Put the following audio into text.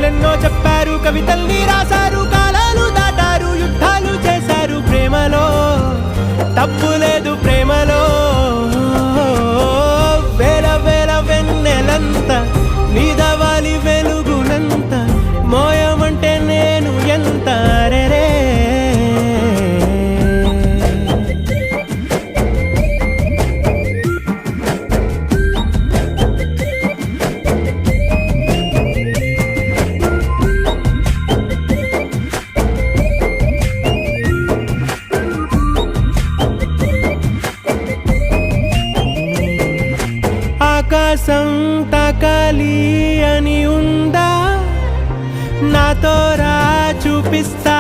కథలెన్నో చెప్పారు, కవితల్ని రాశారు, కాలాలు దాటారు, యుద్ధాలు చేశారు. ప్రేమలో తప్పు లేదు, ప్రేమలో వేల వేల వెన్నెలంత నీదవాలి వెలుగునంత, మోయమంటే నేను ఎంత రే. ఆకాశం తాకాలి అని ఉందా, నాతో రా చూపిస్తా